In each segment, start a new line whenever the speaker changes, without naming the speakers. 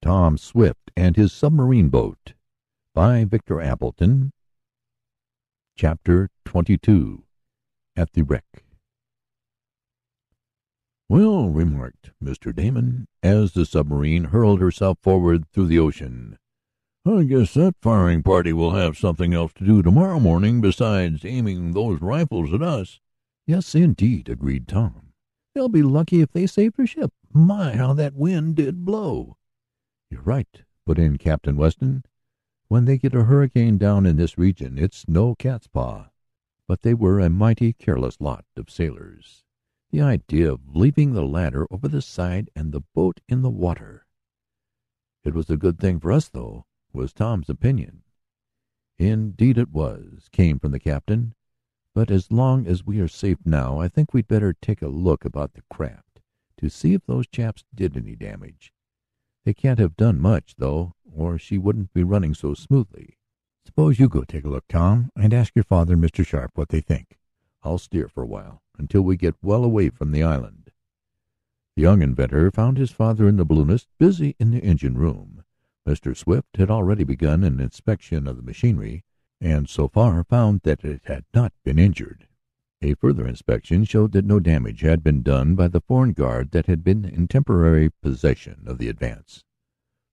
Tom Swift and His Submarine Boat by Victor Appleton. Chapter 22. At the Wreck. "Well," remarked Mr. Damon, as the submarine hurled herself forward through the ocean, "I guess that firing party will have something else to do tomorrow morning besides aiming those rifles at us."
"Yes, indeed," agreed Tom. "They'll be lucky if they save their ship. My, how that wind did blow!"
"You're right," put in Captain Weston. "When they get a hurricane down in this region it's no cat's paw." But they were a mighty careless lot of sailors. The idea of leaving the ladder over the side and the boat in the water! "It was a good thing for us, though," was Tom's opinion. "Indeed it was," came from the captain. "But as long as we are safe now I think we'd better take a look about the craft, to see if those chaps did any damage. They can't have done much, though, or she wouldn't be running so smoothly."
"Suppose you go take a look, Tom, and ask your father and Mr. Sharp what they think.
I'll steer for a while, until we get well away from the island." The young inventor found his father in the balloonist busy in the engine room. Mr. Swift had already begun an inspection of the machinery, and so far found that it had not been injured. A further inspection showed that no damage had been done by the foreign guard that had been in temporary possession of the Advance,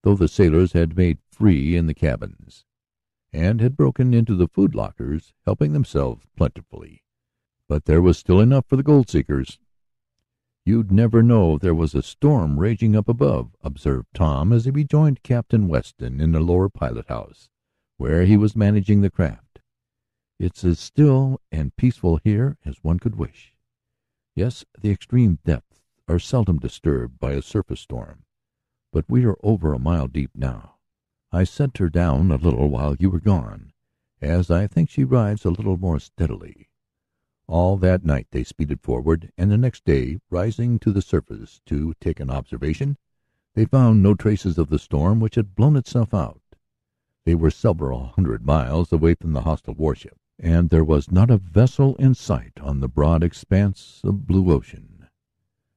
though the sailors had made free in the cabins, and had broken into the food lockers, helping themselves plentifully. But there was still enough for the gold seekers. "You'd never know there was a storm raging up above," observed Tom as he rejoined Captain Weston in the lower pilot house, where he was managing the craft. "It's as still and peaceful here as one could wish. Yes, the extreme depths are seldom disturbed by a surface storm, but we are over a mile deep now. I sent her down a little while you were gone, as I think she rides a little more steadily." All that night they speeded forward, and the next day, rising to the surface to take an observation, they found no traces of the storm, which had blown itself out. They were several hundred miles away from the hostile warship, and there was not a vessel in sight on the broad expanse of blue ocean.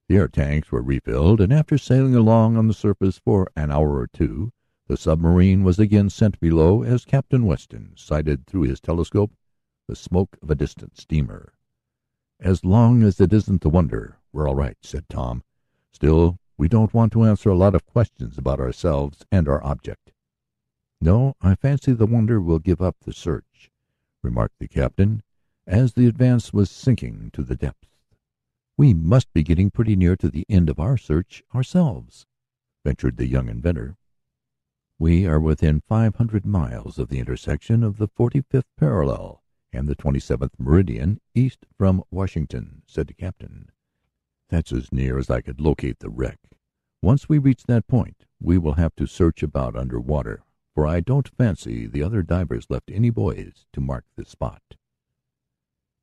The air tanks were refilled, and after sailing along on the surface for an hour or two, the submarine was again sent below as Captain Weston sighted through his telescope the smoke of a distant steamer. "As long as it isn't the Wonder, we're all right," said Tom. "Still, we don't want to answer a lot of questions about ourselves and our object." "No, I fancy the Wonder will give up the search," remarked the captain, as the Advance was sinking to the depths. "We must be getting pretty near to the end of our search ourselves," ventured the young inventor. "We are within 500 miles of the intersection of the 45th parallel and the 27th meridian east from Washington," said the captain. "That's as near as I could locate the wreck. Once we reach that point we will have to search about under water, for I don't fancy the other divers left any buoys to mark the spot."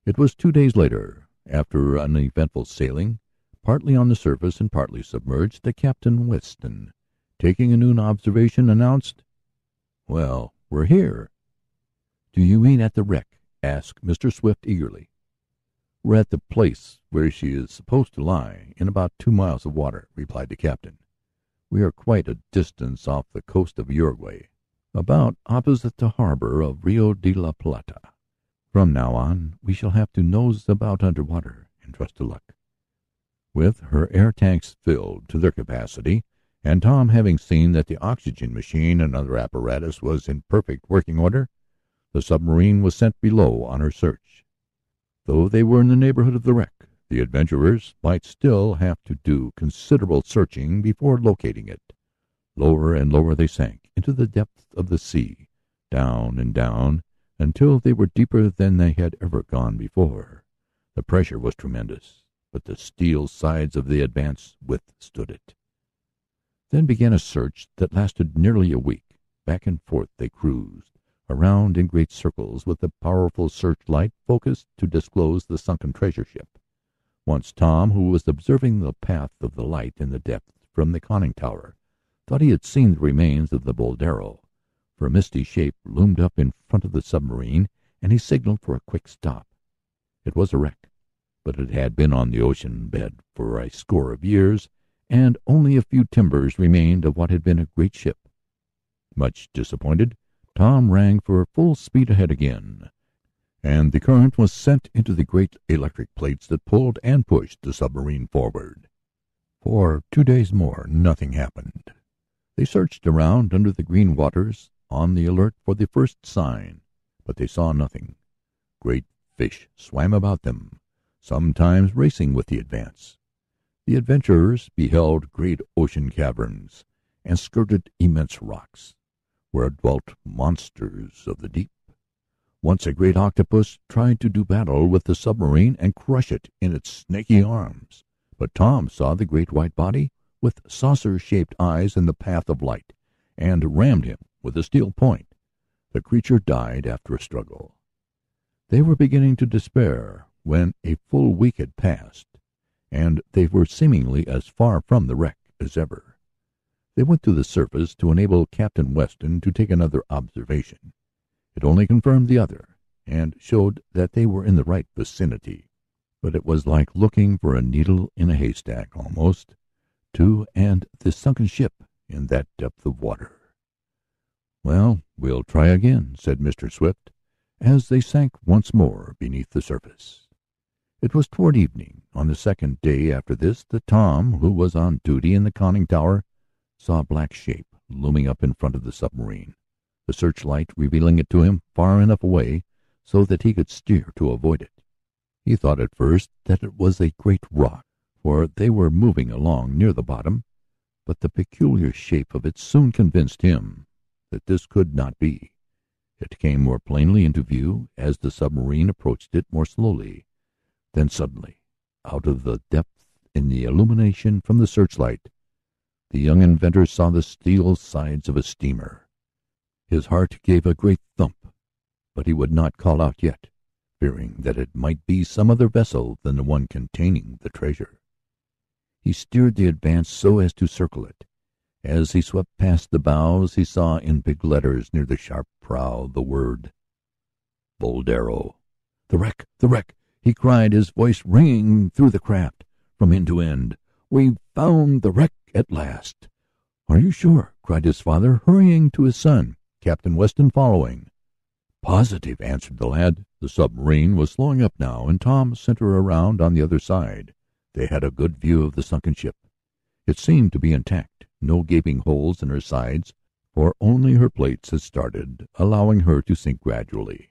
It was 2 days later, after uneventful sailing, partly on the surface and partly submerged, that Captain Weston, taking a noon observation, announced, "Well, we're here." "Do you mean at the wreck?" asked Mr. Swift eagerly. "We're at the place where she is supposed to lie, in about 2 miles of water," replied the captain. "We are quite a distance off the coast of Uruguay, about opposite the harbor of Rio de la Plata. From now on we shall have to nose about under water and trust to luck." With her air tanks filled to their capacity, and Tom having seen that the oxygen machine and other apparatus was in perfect working order, the submarine was sent below on her search. Though they were in the neighborhood of the wreck, the adventurers might still have to do considerable searching before locating it. Lower and lower they sank into the depths of the sea, down and down, until they were deeper than they had ever gone before. The pressure was tremendous, but the steel sides of the Advance withstood it. Then began a search that lasted nearly a week. Back and forth they cruised, around in great circles, with the powerful searchlight focused to disclose the sunken treasure ship. Once Tom, who was observing the path of the light in the depths from the conning tower, thought he had seen the remains of the Boldero, for a misty shape loomed up in front of the submarine, and he signaled for a quick stop. It was a wreck, but it had been on the ocean bed for a score of years, and only a few timbers remained of what had been a great ship. Much disappointed, Tom rang for full speed ahead again, and the current was sent into the great electric plates that pulled and pushed the submarine forward. For 2 days more nothing happened. They searched around under the green waters, on the alert for the first sign, but they saw nothing. Great fish swam about them, sometimes racing with the Advance. The adventurers beheld great ocean caverns and skirted immense rocks, where dwelt monsters of the deep. Once a great octopus tried to do battle with the submarine and crush it in its snaky arms, but Tom saw the great white body with saucer-shaped eyes in the path of light, and rammed him with a steel point. The creature died after a struggle. They were beginning to despair when a full week had passed, and they were seemingly as far from the wreck as ever. They went to the surface to enable Captain Weston to take another observation. It only confirmed the other, and showed that they were in the right vicinity, but it was like looking for a needle in a haystack almost, and the sunken ship in that depth of water. "Well, we'll try again," said Mr. Swift, as they sank once more beneath the surface. It was toward evening, on the second day after this, that Tom, who was on duty in the conning tower, saw a black shape looming up in front of the submarine, the searchlight revealing it to him far enough away so that he could steer to avoid it. He thought at first that it was a great rock, for they were moving along near the bottom, but the peculiar shape of it soon convinced him that this could not be. It came more plainly into view as the submarine approached it more slowly. Then suddenly, out of the depth in the illumination from the searchlight, the young inventor saw the steel sides of a steamer. His heart gave a great thump, but he would not call out yet, fearing that it might be some other vessel than the one containing the treasure. He steered the Advance so as to circle it. As he swept past the bows, he saw in big letters near the sharp prow the word Boldero. "The wreck! The wreck!" he cried, his voice ringing through the craft from end to end. "We've found the wreck at last." "Are you sure?" cried his father, hurrying to his son, Captain Weston following. "Positive," answered the lad. The submarine was slowing up now, and Tom sent her around on the other side. They had a good view of the sunken ship. It seemed to be intact, no gaping holes in her sides, for only her plates had started, allowing her to sink gradually.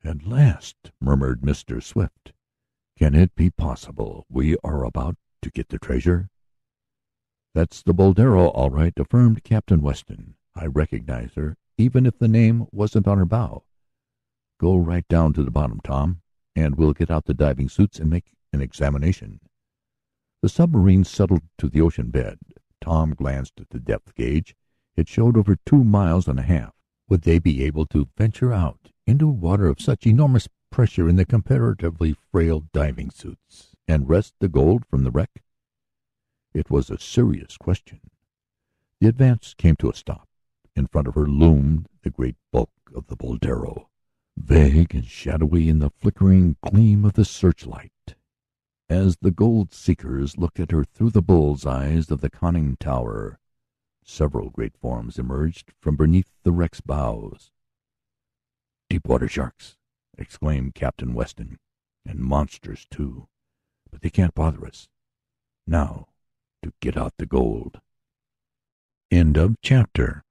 "At last," murmured Mr. Swift. "Can it be possible we are about to get the treasure?" "That's the Boldero, all right," affirmed Captain Weston. "I recognize her, even if the name wasn't on her bow. Go right down to the bottom, Tom, and we'll get out the diving suits and make an examination." The submarine settled to the ocean bed. Tom glanced at the depth gauge. It showed over 2.5 miles. Would they be able to venture out into water of such enormous pressure in the comparatively frail diving suits and wrest the gold from the wreck? It was a serious question. The Advance came to a stop. In front of her loomed the great bulk of the Boldero, vague and shadowy in the flickering gleam of the searchlight. As the gold seekers looked at her through the bull's eyes of the conning tower, several great forms emerged from beneath the wreck's bows. "Deep-water sharks!" exclaimed Captain Weston. "And monsters, too. But they can't bother us. Now to get out the gold." End of chapter.